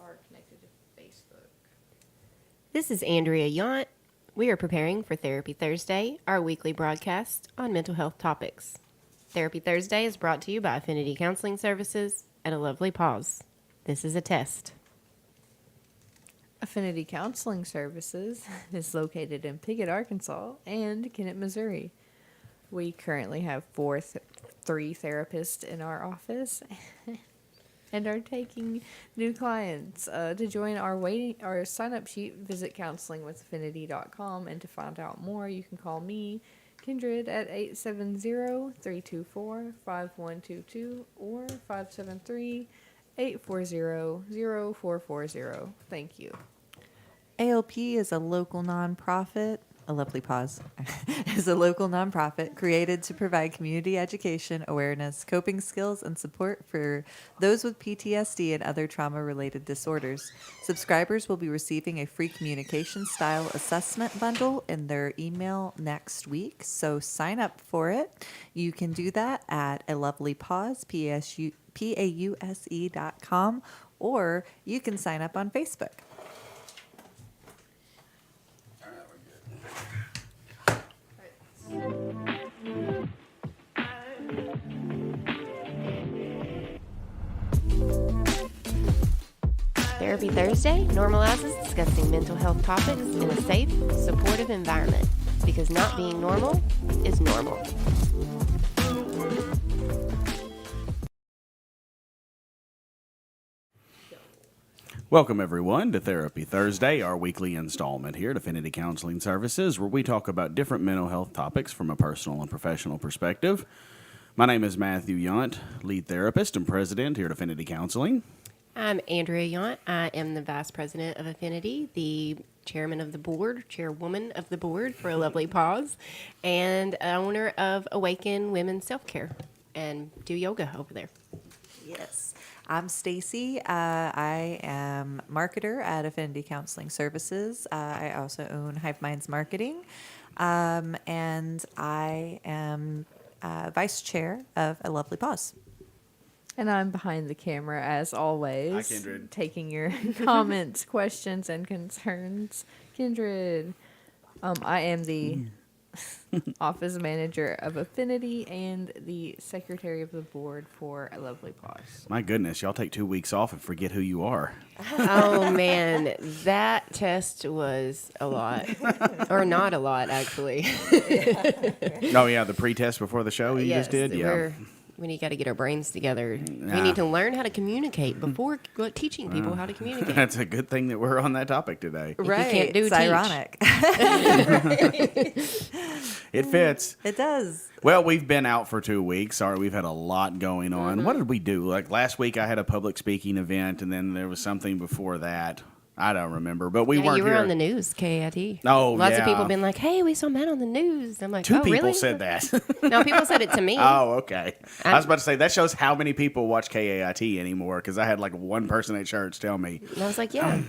are connected to Facebook. This is Andrea Yount. We are preparing for Therapy Thursday, our weekly broadcast on mental health topics. Therapy Thursday is brought to you by Affinity Counseling Services and A Lovely Pause. This is a test. Affinity Counseling Services is located in Piggott, Arkansas, and Kennett, Missouri. We currently have three therapists in our office and are taking new clients. To join our sign-up sheet, visit counselingwithaffinity.com, and to find out more, you can call me, Kindred, at 870-324-5122 or 573-840-0440. Thank you. ALP is a local nonprofit. A lovely pause. Is a local nonprofit created to provide community education, awareness, coping skills, and support for those with PTSD and other trauma-related disorders. Subscribers will be receiving a free communication style assessment bundle in their email next week, so sign up for it. You can do that at a lovely pause, PAUSE.com, or you can sign up on Facebook. Therapy Thursday normalizes discussing mental health topics in a safe, supportive environment because not being normal is normal. Welcome, everyone, to Therapy Thursday, our weekly installment here at Affinity Counseling Services, where we talk about different mental health topics from a personal and professional perspective. My name is Matthew Yount, lead therapist and president here at Affinity Counseling. I'm Andrea Yount. I am the vice president of Affinity, the chairman of the board, chairwoman of the board for A Lovely Pause, and owner of Awaken Women's Self-Care, and do yoga over there. Yes. I'm Stacy. I am marketer at Affinity Counseling Services. I also own Hive Minds Marketing. And I am vice chair of A Lovely Pause. And I'm behind the camera, as always, Hi, Kindred. taking your comments, questions, and concerns. Kindred, I am the office manager of Affinity and the secretary of the board for A Lovely Pause. My goodness, y'all take 2 weeks off and forget who you are. Oh, man, that test was a lot. Or not a lot, actually. Oh, yeah, the pre-test before the show you just did? Yeah. We got to get our brains together. We need to learn how to communicate before teaching people how to communicate. That's a good thing that we're on that topic today. Right. can't do it's teach. ironic. It fits. It does. Well, we've been out for 2 weeks. Sorry, we've had a lot going on. What did we do? Like last week, I had a public speaking event, and then there was something before that. I don't remember, but we weren't you were here. on the news, KIT. Oh, Lots of people yeah. been like, hey, we saw Matt on the news. I'm like, Two oh, people really? said that. No, people said it to me. Oh, okay. I was about to say, that shows how many people watch KAIT anymore, because I had like one person at church tell me. And I was like, yeah.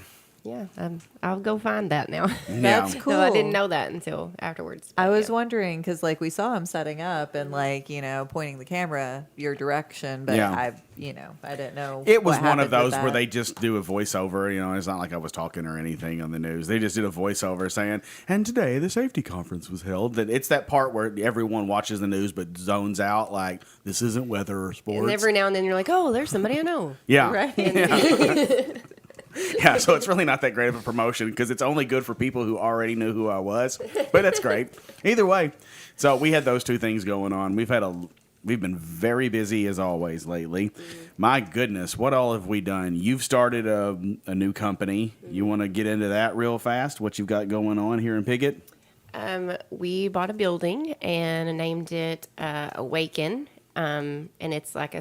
I'll go find that now. That's Yeah. cool. No, I didn't know that until afterwards. I but was yeah. wondering because, like, we saw him setting up and, like, pointing the camera your direction, but Yeah. I didn't know. It was what one of happened with those where that. they just do a voiceover. It's not like I was talking or anything on the news. They just did a voiceover saying, and today the safety conference was held. That it's that part where everyone watches the news but zones out, like, this isn't weather or sports. And every now and then you're like, oh, there's somebody I know. Yeah. Right. Yeah, so it's really not that great of a promotion because it's only good for people who already knew who I was. But that's great. Either way. So we had those two things going on. We've been very busy as always lately. My goodness, what all have we done? You've started a new company. You want to get into that real fast? What you've got going on here in Piggott? We bought a building and named it Awaken. And it's like I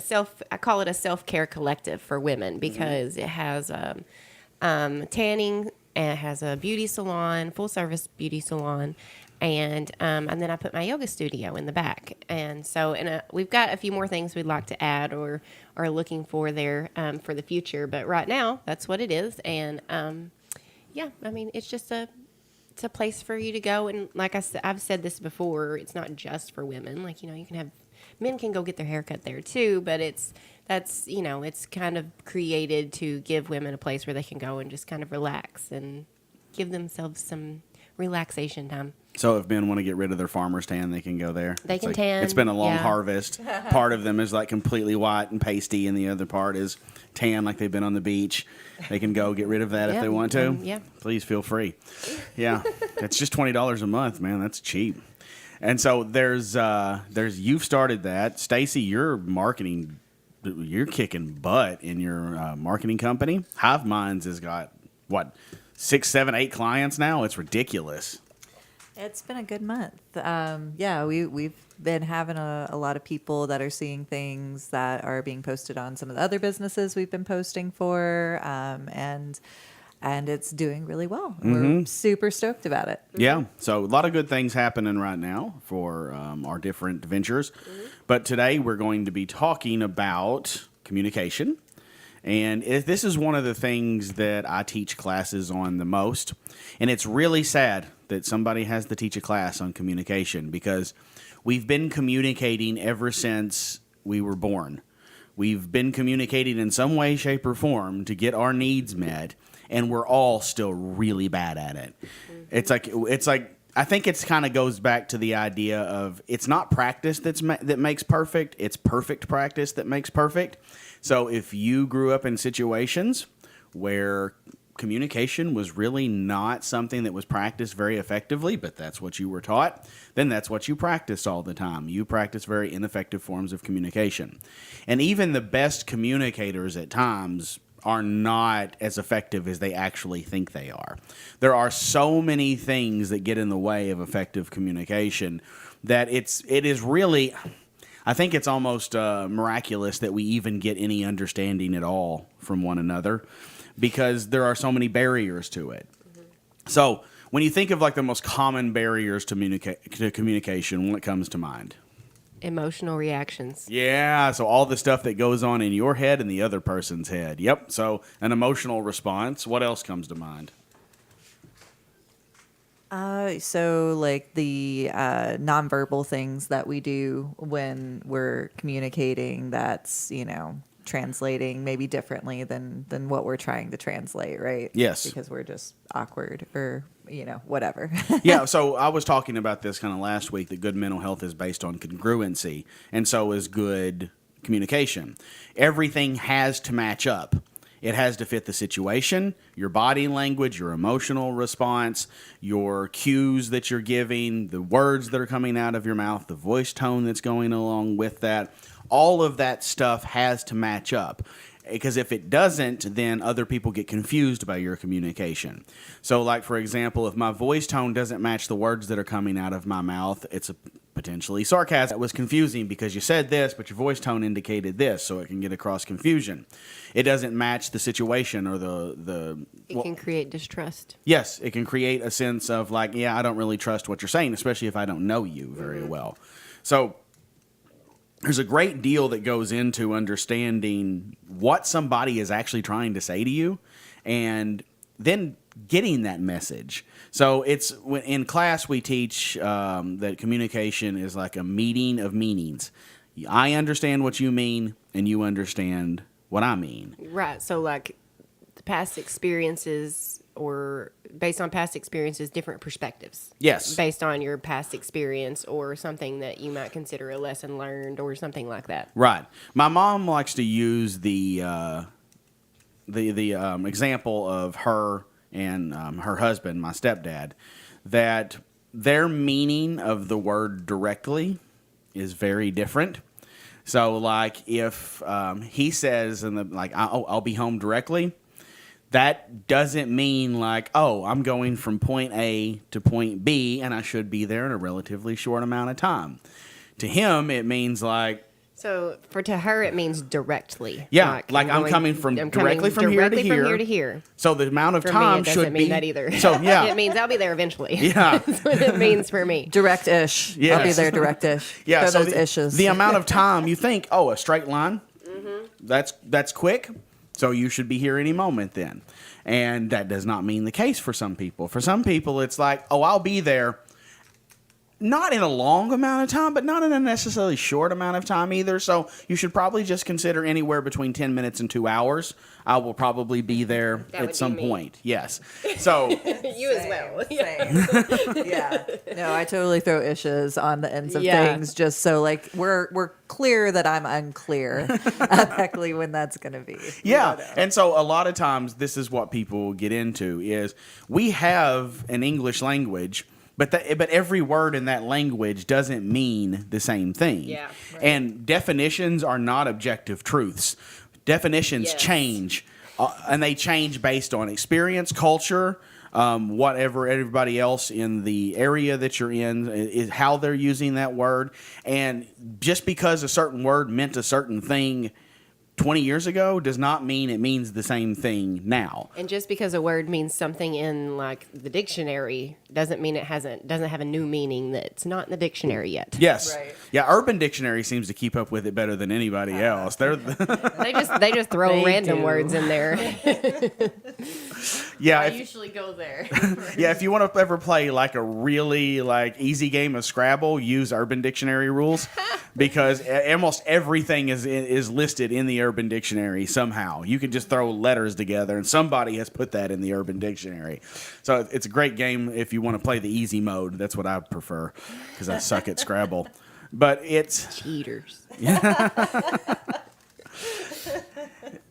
call it a self-care collective for women because it has tanning, and it has a beauty salon, full-service beauty salon, and then I put my yoga studio in the back. And so we've got a few more things we'd like to add or are looking for there for the future. But right now, that's what it is. And, it's just it's a place for you to go. And like I've said this before, it's not just for women. Like, you can have men can go get their hair cut there too, but it's that's, it's kind of created to give women a place where they can go and just kind of relax and give themselves some relaxation time. So if men want to get rid of their farmer's tan, they can go there. They It's can like, tan, It's been a long yeah. harvest. Part of them is like completely white and pasty, and the other part is tan, like they've been on the beach. They can go get rid of that if Yeah, they want to. yeah. Please feel free. Yeah, it's just $20 a month, man. That's cheap. And so there's you've started that, Stacy. You're marketing. You're kicking butt in your marketing company. Hive Minds has got what 6, 7, 8 clients now. It's ridiculous. It's been a good month. Yeah, we've been having a lot of people that are seeing things that are being posted on some of the other businesses we've been posting for, and it's doing really well. We're super stoked about it. Yeah, so a lot of good things happening right now for our different ventures. But today we're going to be talking about communication. And this is one of the things that I teach classes on the most. And it's really sad that somebody has to teach a class on communication because we've been communicating ever since we were born. We've been communicating in some way, shape, or form to get our needs met, and we're all still really bad at it. It's like I think it's kind of goes back to the idea of it's not practice that makes perfect. It's perfect practice that makes perfect. So if you grew up in situations where communication was really not something that was practiced very effectively, but that's what you were taught, then that's what you practice all the time. You practice very ineffective forms of communication. And even the best communicators at times are not as effective as they actually think they are. There are so many things that get in the way of effective communication that it is really, I think it's almost miraculous that we even get any understanding at all from one another because there are so many barriers to it. So when you think of like the most common barriers to communication, what comes to mind? Emotional reactions. Yeah, so all the stuff that goes on in your head and the other person's head. Yep, so an emotional response. What else comes to mind? So like the nonverbal things that we do when we're communicating, that's, translating maybe differently than what we're trying to translate, right? Yes. Because we're just awkward or, whatever. Yeah, so I was talking about this kind of last week that good mental health is based on congruency, and so is good communication. Everything has to match up. It has to fit the situation, your body language, your emotional response, your cues that you're giving, the words that are coming out of your mouth, the voice tone that's going along with that. All of that stuff has to match up. Because if it doesn't, then other people get confused by your communication. So, like, for example, if my voice tone doesn't match the words that are coming out of my mouth, it's a potentially sarcasm. That was confusing because you said this, but your voice tone indicated this, so it can get across confusion. It doesn't match the situation or It can create distrust. Yes, it can create a sense of like, yeah, I don't really trust what you're saying, especially if I don't know you very well. So there's a great deal that goes into understanding what somebody is actually trying to say to you and then getting that message. So it's in class we teach that communication is like a meeting of meanings. I understand what you mean and you understand what I mean. Right. So like the past experiences or based on past experiences, different perspectives. Yes. Based on your past experience or something that you might consider a lesson learned or something like that. Right. My mom likes to use the example of her and her husband, my stepdad, that their meaning of the word directly is very different. So, like, if he says, I'll be home directly, that doesn't mean like, oh, I'm going from point A to point B and I should be there in a relatively short amount of time. To him, it means like, so to her, it means directly. yeah, like I'm coming directly from here to here. So the amount of For time me, it should doesn't be mean that either. So yeah, It means I'll be there eventually. Yeah. That's what it means for me. Direct-ish. Yes. I'll be there direct-ish. yeah. Throw So those ishes. the amount of time you think, oh, a straight line, that's quick. So you should be here any moment then. And that does not mean the case for some people. For some people, it's like, oh, I'll be there not in a long amount of time, but not in a necessarily short amount of time either. So you should probably just consider anywhere between 10 minutes and 2 hours. I will probably be there That would at some be me. point. Yes. So You as well. Same. Yeah. No, I totally throw issues on the ends of Yeah. things just so like we're clear that I'm unclear exactly when that's gonna be. yeah. And so a lot of times this is what people get into is we have an English language, but every word in that language doesn't mean the same thing. Yeah. And definitions are not objective truths. Definitions Yes. change, and they change based on experience, culture, whatever everybody else in the area that you're in is how they're using that word. And just because a certain word meant a certain thing 20 years ago does not mean it means the same thing now. And just because a word means something in like the dictionary doesn't mean it doesn't have a new meaning that's not in the dictionary yet. Yes. Right. Yeah, Urban Dictionary seems to keep up with it better than anybody else. They're They just throw They random do. words in there. yeah, I if, usually go there. yeah, if you want to ever play like a really like easy game of Scrabble, use Urban Dictionary rules because almost everything is listed in the Urban Dictionary somehow. You can just throw letters together and somebody has put that in the Urban Dictionary. So it's a great game if you want to play the easy mode. That's what I prefer because I suck at Scrabble. But it's Cheaters.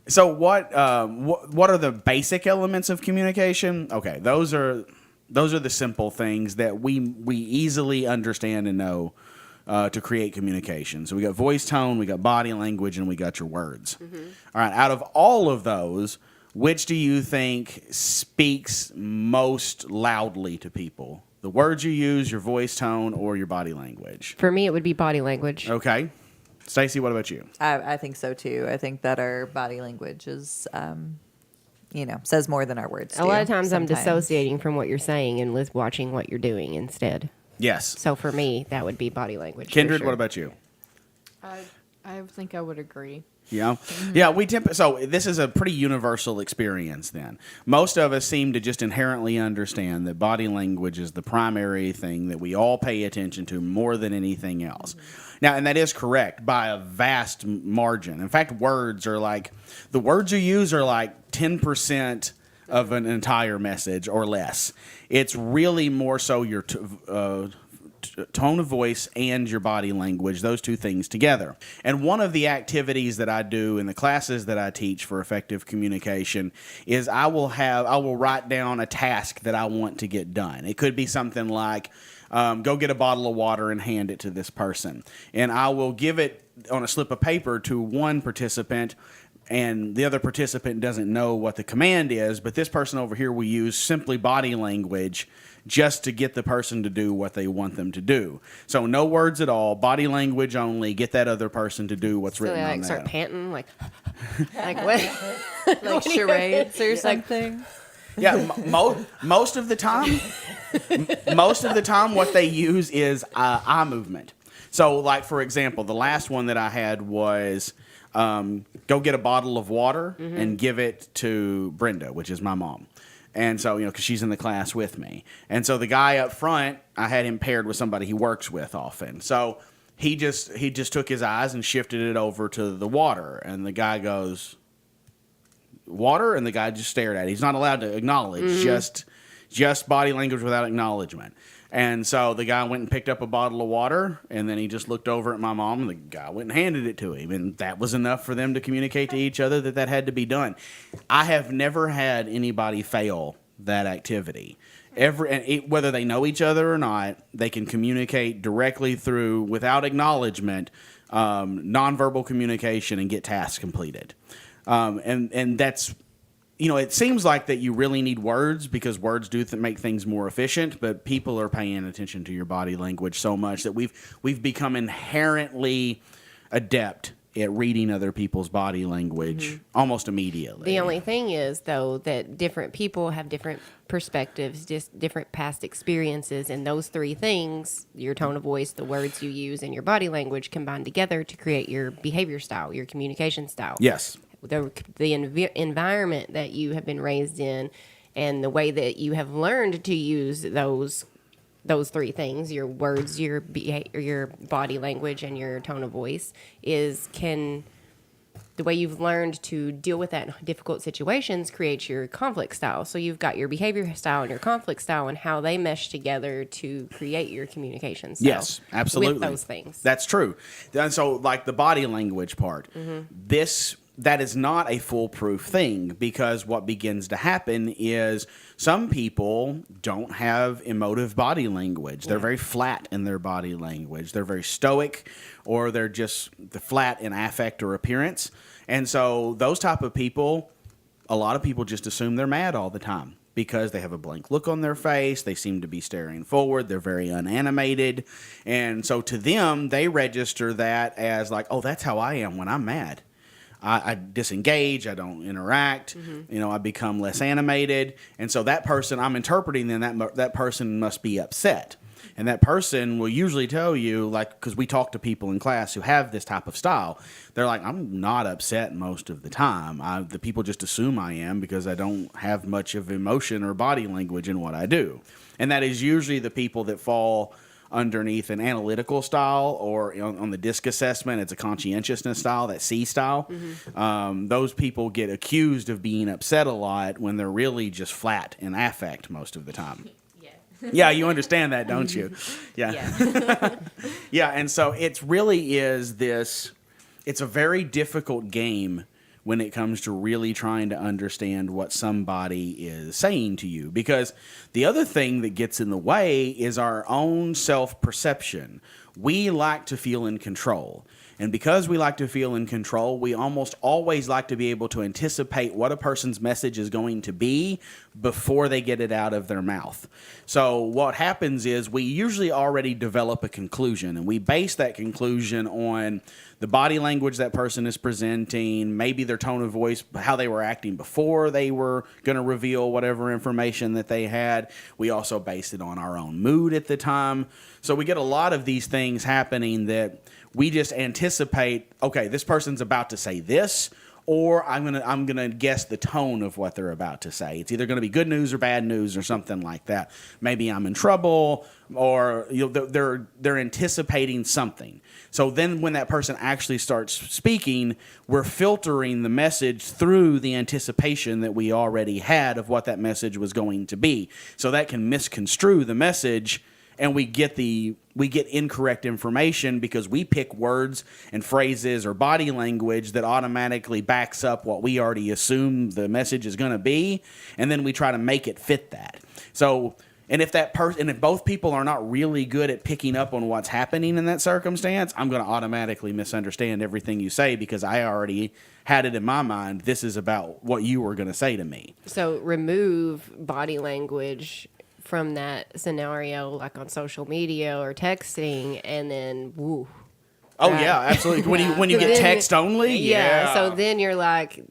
so what are the basic elements of communication? Okay, those are the simple things that we easily understand and know to create communication. So we got voice tone, we got body language, and we got your words. All right, out of all of those, which do you think speaks most loudly to people? The words you use, your voice tone, or your body language? For me, it would be body language. Okay. Stacey, what about you? I think so too. I think that our body language is says more than our words A do lot of times I'm sometimes. dissociating from what you're saying and watching what you're doing instead. Yes. So for me, that would be body language. for Kindred, sure. what about you? I think I would agree. Yeah, yeah. So this is a pretty universal experience. Then most of us seem to just inherently understand that body language is the primary thing that we all pay attention to more than anything else. Now, and that is correct by a vast margin. In fact, the words you use are like 10% of an entire message or less. It's really more so your tone of voice and your body language, those two things together. And one of the activities that I do in the classes that I teach for effective communication is I will write down a task that I want to get done. It could be something like go get a bottle of water and hand it to this person. And I will give it on a slip of paper to one participant, and the other participant doesn't know what the command is, but this person over here will use simply body language just to get the person to do what they want them to do. So no words at all, body language only, get that other person to do what's So written they on like that. start panting, like what? like charades or something. Yeah, most of the time, what they use is eye movement. So, like for example, the last one that I had was go get a bottle of water and give it to Brenda, which is my mom. And so, because she's in the class with me. And so the guy up front, I had him paired with somebody he works with often. So he just took his eyes and shifted it over to the water. And the guy goes, water? And the guy just stared at it. He's not allowed to acknowledge, just body language without acknowledgement. And so the guy went and picked up a bottle of water, and then he just looked over at my mom, and the guy went and handed it to him. And that was enough for them to communicate to each other that had to be done. I have never had anybody fail that activity. Whether they know each other or not, they can communicate directly through, without acknowledgement, nonverbal communication and get tasks completed. And that's... it seems like that you really need words because words do make things more efficient, but people are paying attention to your body language so much that we've become inherently adept at reading other people's body language almost immediately. The only thing is, though, that different people have different perspectives, just different past experiences, and those three things, your tone of voice, the words you use, and your body language combine together to create your behavior style, your communication style. Yes. The environment that you have been raised in and the way that you have learned to use those three things, your words, your your body language, and your tone of voice, is can the way you've learned to deal with that in difficult situations creates your conflict style. So you've got your behavior style and your conflict style and how they mesh together to create your communication style. Yes, absolutely. With those things. That's true. And so, like the body language part, that is not a foolproof thing, because what begins to happen is some people don't have emotive body language. They're very flat in their body language. They're very stoic, or they're just flat in affect or appearance. And so those type of people, a lot of people just assume they're mad all the time because they have a blank look on their face. They seem to be staring forward. They're very unanimated. And so to them, they register that as like, oh, that's how I am when I'm mad. I disengage. I don't interact. I become less animated. And so that person, I'm interpreting then that person must be upset. And that person will usually tell you, like, because we talk to people in class who have this type of style, they're like, I'm not upset most of the time. The people just assume I am because I don't have much of emotion or body language in what I do. And that is usually the people that fall underneath an analytical style, or on the DISC assessment, it's a conscientiousness style, that C style. Those people get accused of being upset a lot when they're really just flat in affect most of the time. Yeah, you understand that, don't you? Yeah. Yeah, and so it really is this, it's a very difficult game when it comes to really trying to understand what somebody is saying to you. Because the other thing that gets in the way is our own self-perception. We like to feel in control. And because we like to feel in control, we almost always like to be able to anticipate what a person's message is going to be before they get it out of their mouth. So what happens is we usually already develop a conclusion, and we base that conclusion on the body language that person is presenting, maybe their tone of voice, how they were acting before they were going to reveal whatever information that they had. We also base it on our own mood at the time. So we get a lot of these things happening that we just anticipate, okay, this person's about to say this, or I'm gonna guess the tone of what they're about to say. It's either gonna be good news or bad news or something like that. Maybe I'm in trouble, or they're anticipating something. So then when that person actually starts speaking, we're filtering the message through the anticipation that we already had of what that message was going to be. So that can misconstrue the message, and we get incorrect information because we pick words and phrases or body language that automatically backs up what we already assume the message is going to be, and then we try to make it fit that. So, and if both people are not really good at picking up on what's happening in that circumstance, I'm going to automatically misunderstand everything you say because I already had it in my mind. This is about what you were going to say to me. So remove body language from that scenario, like on social media or texting, and then woo. Oh Right. yeah, absolutely. When you get Then- text only, yeah. So then you're like,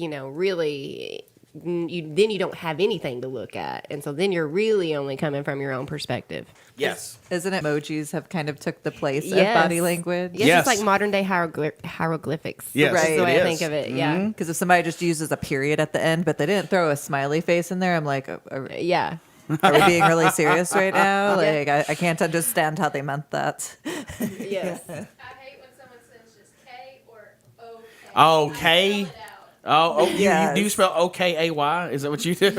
really, you don't have anything to look at, and so then you're really only coming from your own perspective. Yes. Isn't it emojis have kind of took the place Yes. of body language? Yes, Yes. it's like modern day hieroglyphics. Yes, That's the it way I is. think of it. Yeah, Because if somebody just uses a period at the end, but they didn't throw a smiley face in there, I'm like, yeah. are we being really serious right now? Like, I can't understand how they meant that. Yes. I hate when someone says just K or O. Okay. Spell it out. Oh, do Yes. you spell O-K-A-Y? Is that what you do?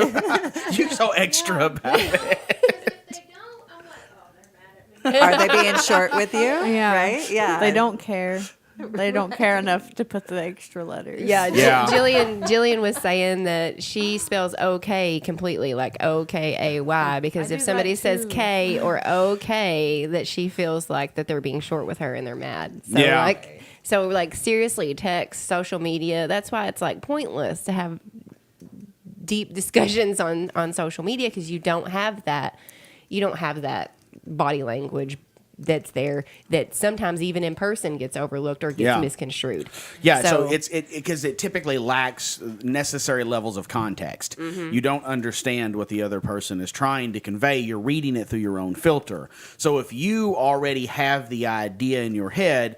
You're so extra about it. Because if they don't, I'm like, oh, they're mad at me. Are they being short with you? Yeah. Right? Yeah. They don't care. They don't care enough to put the extra letters. Yeah, Yeah. Jillian was saying that she spells okay completely, like O-K-A-Y, because I if do somebody that says too. K or okay, that she feels like that they're being short with her and they're mad. So Yeah. like seriously, text, social media, that's why it's like pointless to have deep discussions on social media, because you don't have that body language that's there, that sometimes even in person gets overlooked or gets Yeah. misconstrued. Yeah, so it's because it typically lacks necessary levels of context. You don't understand what the other person is trying to convey. You're reading it through your own filter. So if you already have the idea in your head,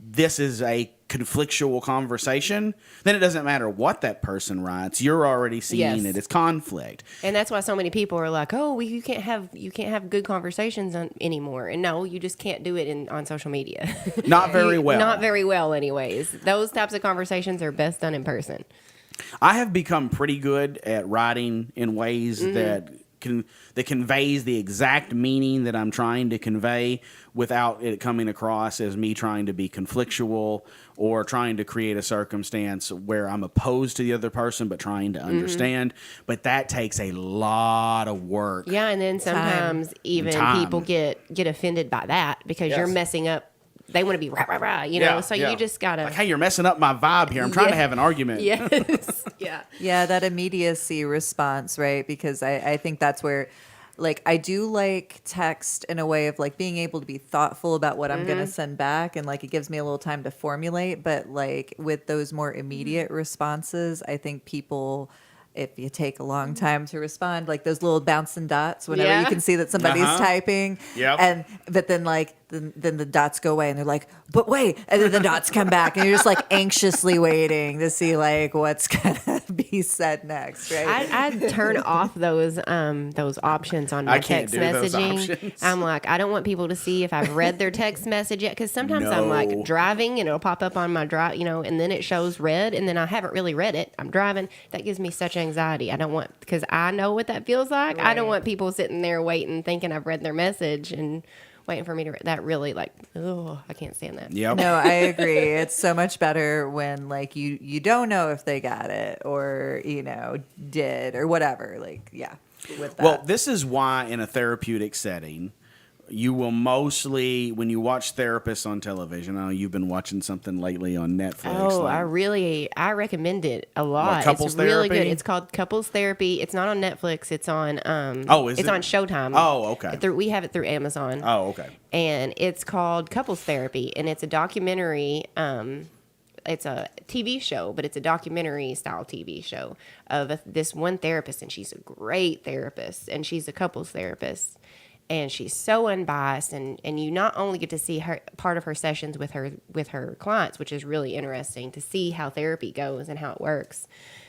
this is a conflictual conversation, then it doesn't matter what that person writes. You're already seeing Yes. it as conflict. And that's why so many people are like, "Oh, you can't have good conversations anymore." And no, you just can't do it on social media. Not very well. Not very well, anyways. Those types of conversations are best done in person. I have become pretty good at writing in ways that conveys the exact meaning that I'm trying to convey without it coming across as me trying to be conflictual or trying to create a circumstance where I'm opposed to the other person but trying to understand. But that takes a lot of work. Yeah, and then sometimes even Time. people get offended by that because you're Yes. messing up. They want to be rah rah rah, you know. So you just gotta. Like, hey, you're messing up my vibe here. I'm trying to Yeah. have an argument. Yes. Yeah. Yeah, that immediacy response, right? Because I think that's where, like, I do like text in a way of like being able to be thoughtful about what I'm going to send back. And like, it gives me a little time to formulate. But like with those more immediate responses, I think people, if you take a long time to respond, like those little bouncing dots, whenever you Yeah. can see that somebody's typing. Yep. But then like, then the dots go away and they're like, but wait, and then the dots come back and you're just like anxiously waiting to see like what's gonna be said next, right? I turn off those options on my I can't text do those messaging. options. I'm like, I don't want people to see if I've read their text message yet, because sometimes I'm No. like driving and it'll pop up on my drive, you know, and then it shows red, and then I haven't really read it. I'm driving. That gives me such anxiety. I don't want, because I know what that feels like. I don't Right. want people sitting there waiting, thinking I've read their message and waiting for me to. That really, like, oh, I can't stand that. Yep. No, I agree. It's so much better when like you don't know if they got it or did or whatever. Like with that. Well, this is why in a therapeutic setting, you will mostly, when you watch therapists on television, I know you've been watching something lately on Netflix. Oh, like- I recommend it a lot. Couples it's really Therapy? good. It's called Couples Therapy. It's not on Netflix. It's on Oh, is it's it? on Showtime. Oh, okay. We have it through Amazon. Oh, okay. And it's called Couples Therapy, and it's a documentary. It's a TV show, but it's a documentary style TV show of this one therapist, and she's a great therapist, and she's a couples therapist, and she's so unbiased, and you not only get to see her part of her sessions with her clients, which is really interesting to see how therapy goes and how it works.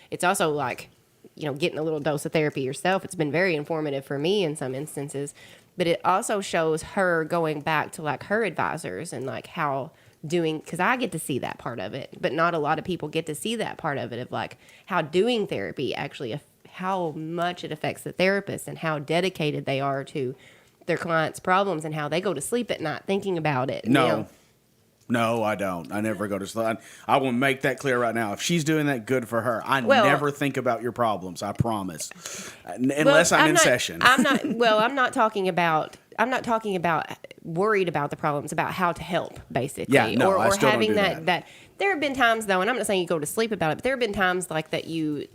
It's also like, getting a little dose of therapy yourself. It's been very informative for me in some instances, but it also shows her going back to like her advisors and like how because I get to see that part of it, but not a lot of people get to see that part of it, of like how doing therapy actually, how much it affects the therapist and how dedicated they are to their clients' problems and how they go to sleep at night thinking about it. No. No, I don't. I never go to sleep. I will make that clear right now. If she's doing that, good for her. I Well- never think about your problems. I promise. Unless I'm in not, session. I'm not. Well, I'm not talking about worried about the problems, about how to help, basically. Yeah, no, I or still don't having do that. that. There have been times though, and I'm not saying you go to sleep about it, but there have been times like that you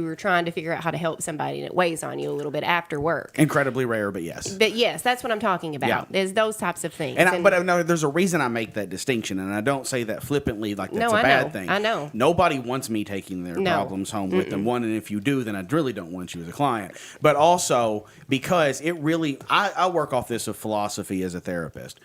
were trying to figure out how to help somebody and it weighs on you a little bit after work. Incredibly rare, but yes. But yes, that's what I'm talking about. Yeah. Is those types of things. But no, there's a reason I make that distinction, and I don't say that flippantly like that's No, a I bad know. thing. I know. Nobody wants me taking their No. problems home with them. One, and if you do, then I really don't want you as a client. But also because it really, I work off this of philosophy as a therapist.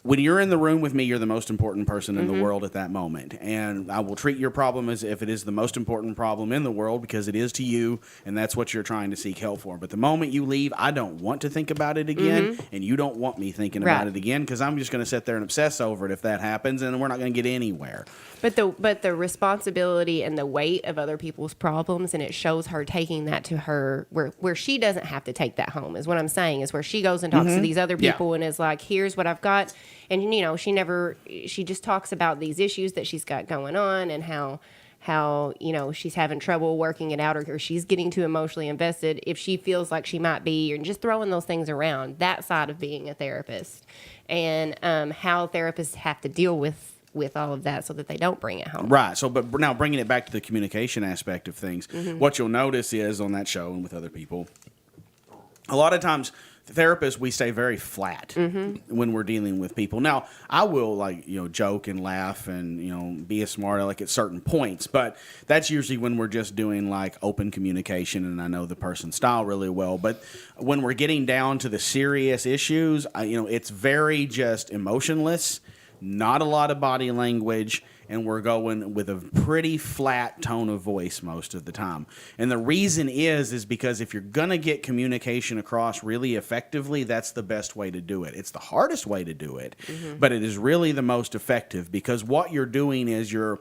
When you're in the room with me, you're the most important person in the world at that moment. And I will treat your problem as if it is the most important problem in the world because it is to you, and that's what you're trying to seek help for. But the moment you leave, I don't want to think about it again, and you don't want me thinking about Right. it again because I'm just going to sit there and obsess over it if that happens, and we're not going to get anywhere. But the responsibility and the weight of other people's problems, and it shows her taking that to her where she doesn't have to take that home, is what I'm saying, is where she goes and talks to these other Yeah. people and is like, here's what I've got. And she just talks about these issues that she's got going on and how she's having trouble working it out, or she's getting too emotionally invested if she feels like she might be, or just throwing those things around, that side of being a therapist, and how therapists have to deal with all of that so that they don't bring it home. Right. So, but now bringing it back to the communication aspect of things, what you'll notice is on that show and with other people, a lot of times therapists, we stay very flat when we're dealing with people. Now, I will joke and laugh and be a smart aleck at certain points, but that's usually when we're just doing like open communication and I know the person's style really well. But when we're getting down to the serious issues, it's very just emotionless. not a lot of body language, and we're going with a pretty flat tone of voice most of the time. And the reason is because if you're going to get communication across really effectively, that's the best way to do it. It's the hardest way to do it, but it is really the most effective, because what you're doing is you're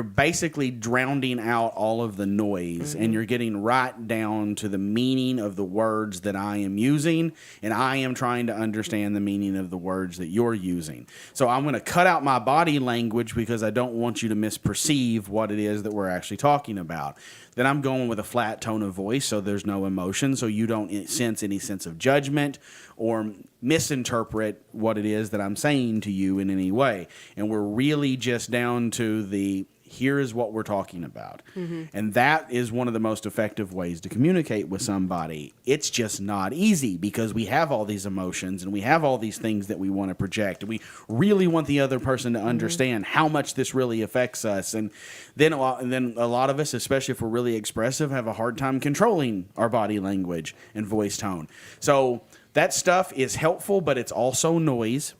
basically drowning out all of the noise, and you're getting right down to the meaning of the words that I am using, and I am trying to understand the meaning of the words that you're using. So I'm going to cut out my body language because I don't want you to misperceive what it is that we're actually talking about. Then I'm going with a flat tone of voice, so there's no emotion, so you don't sense any sense of judgment or misinterpret what it is that I'm saying to you in any way. And we're really just down to the here is what we're talking about. And that is one of the most effective ways to communicate with somebody. It's just not easy because we have all these emotions and we have all these things that we want to project. And we really want the other person to understand how much this really affects us. And then a lot of us, especially if we're really expressive, have a hard time controlling our body language and voice tone. So that stuff is helpful, but it's also noise.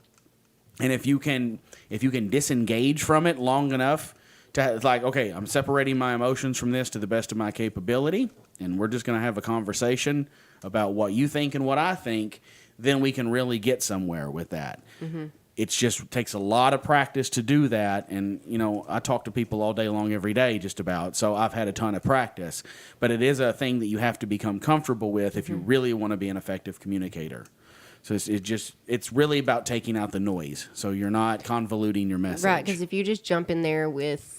And if you can disengage from it long enough, it's like, okay, I'm separating my emotions from this to the best of my capability, and we're just going to have a conversation about what you think and what I think, then we can really get somewhere with that. It just takes a lot of practice to do that, and, I talk to people all day long every day just about, so I've had a ton of practice. But it is a thing that you have to become comfortable with if you really want to be an effective communicator. So it's really about taking out the noise, so you're not convoluting your message. Right, because if you just jump in there with,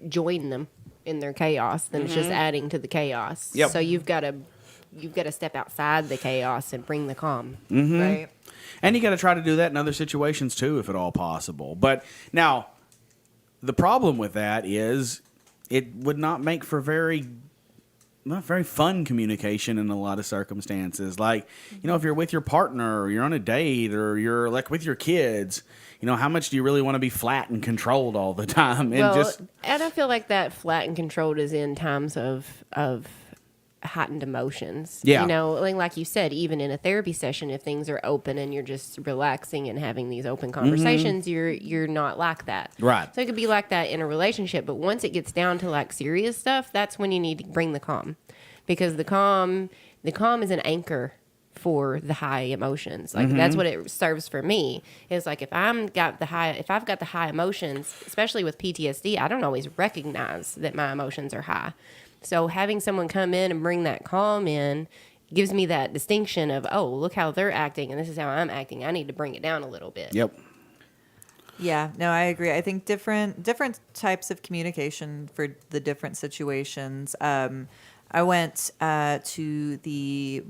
join them in their chaos, then it's just adding to the chaos. Yep. So you've got to step outside the chaos and bring the calm. Right. And you got to try to do that in other situations too, if at all possible. But now, the problem with that is it would not make for not very fun communication in a lot of circumstances. Like, if you're with your partner or you're on a date or you're like with your kids, how much do you really want to be flat and controlled all the time? And And I feel like that flat and controlled is in times of heightened emotions. Yeah. Like you said, even in a therapy session, if things are open and you're just relaxing and having these open conversations, you're not like that. Right. So it could be like that in a relationship, but once it gets down to like serious stuff, that's when you need to bring the calm, because the calm is an anchor for the high emotions. Like that's what it serves for me. Is like if I've got the high emotions, especially with PTSD, I don't always recognize that my emotions are high. So having someone come in and bring that calm in gives me that distinction of, oh, look how they're acting and this is how I'm acting. I need to bring it down a little bit. Yep. Yeah, no, I agree. I think different types of communication for the different situations. I went to the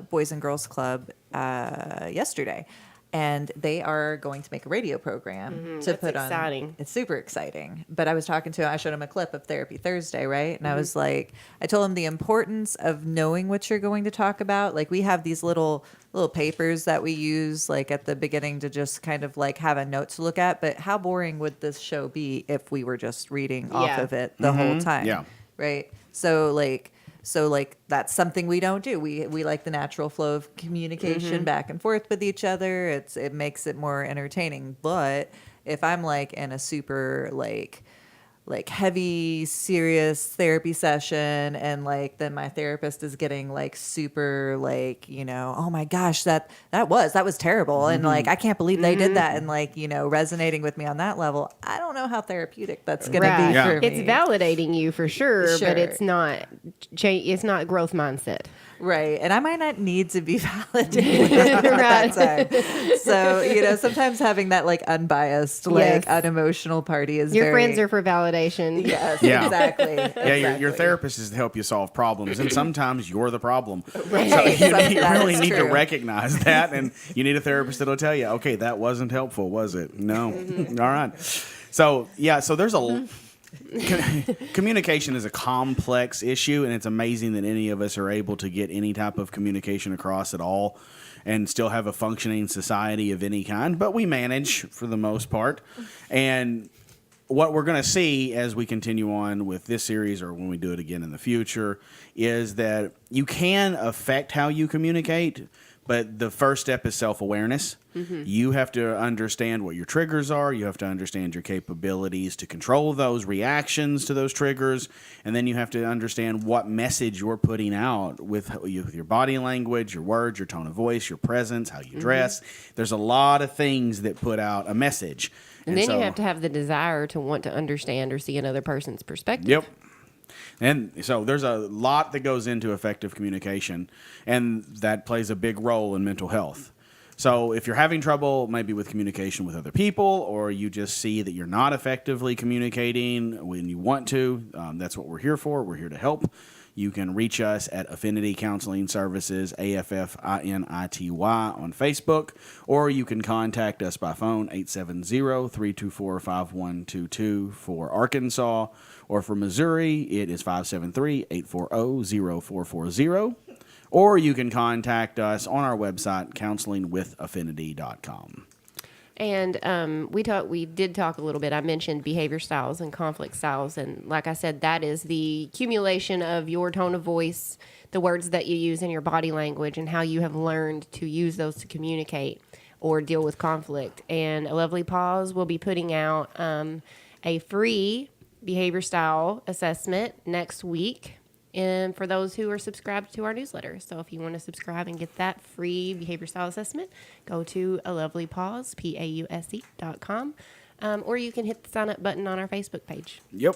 Boys and Girls Club yesterday, and they are going to make a radio program to That's put on. exciting. It's super exciting. But I showed him a clip of Therapy Thursday, right? And I was like, I told him the importance of knowing what you're going to talk about. Like, we have these little papers that we use like at the beginning to just kind of like have a note to look at. But how boring would this show be if we were just reading off Yeah. of it the whole time? Yeah. Right. So that's something we don't do. We like the natural flow of communication back and forth with each other. It makes it more entertaining. But if I'm like in a super like heavy, serious therapy session, and like then my therapist is getting like super like, oh my gosh, that was terrible, and like I can't believe they did that, and like resonating with me on that level, I don't know how therapeutic that's gonna Right. be Yeah. for me. It's validating you for sure, Sure. but it's not growth mindset. Right. And I might not need to be validated at that time. So, sometimes having that like unbiased, like Yes. unemotional party is Your very, friends are for validation. Yes, Yeah. exactly. Yeah, your exactly. therapist is to help you solve problems, and sometimes you're the problem. Right. So you That really is need to true. recognize that, and you need a therapist that'll tell you, okay, that wasn't helpful, was it? No. All right. So there's communication is a complex issue, and it's amazing that any of us are able to get any type of communication across at all and still have a functioning society of any kind, but we manage for the most part. And what we're going to see as we continue on with this series, or when we do it again in the future, is that you can affect how you communicate, But the first step is self-awareness. You have to understand what your triggers are. You have to understand your capabilities to control those reactions to those triggers. And then you have to understand what message you're putting out with your body language, your words, your tone of voice, your presence, how you dress. There's a lot of things that put out a message. And then you so- have to have the desire to want to understand or see another person's perspective. Yep. And so there's a lot that goes into effective communication, and that plays a big role in mental health. So if you're having trouble maybe with communication with other people, or you just see that you're not effectively communicating when you want to, that's what we're here for. We're here to help. You can reach us at Affinity Counseling Services, AFFINITY, on Facebook, or you can contact us by phone, 870-324-5122 for Arkansas, or for Missouri, it is 573-840-0440. Or you can contact us on our website, counselingwithaffinity.com. And we did talk a little bit. I mentioned behavior styles and conflict styles, and like I said, that is the accumulation of your tone of voice, the words that you use in your body language, and how you have learned to use those to communicate or deal with conflict. And A Lovely Pause will be putting out a free behavior style assessment next week. And for those who are subscribed to our newsletter. So if you want to subscribe and get that free behavior style assessment, go to A Lovely Pause, PAUSE.com. Or you can hit the sign up button on our Facebook page. Yep.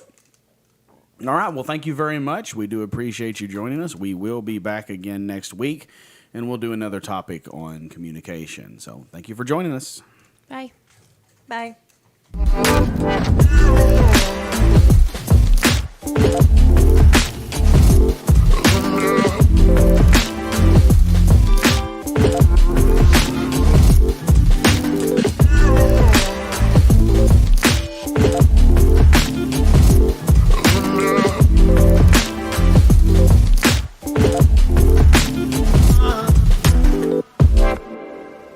All right. Well, thank you very much. We do appreciate you joining us. We will be back again next week, and we'll do another topic on communication. So thank you for joining us. Bye. Bye.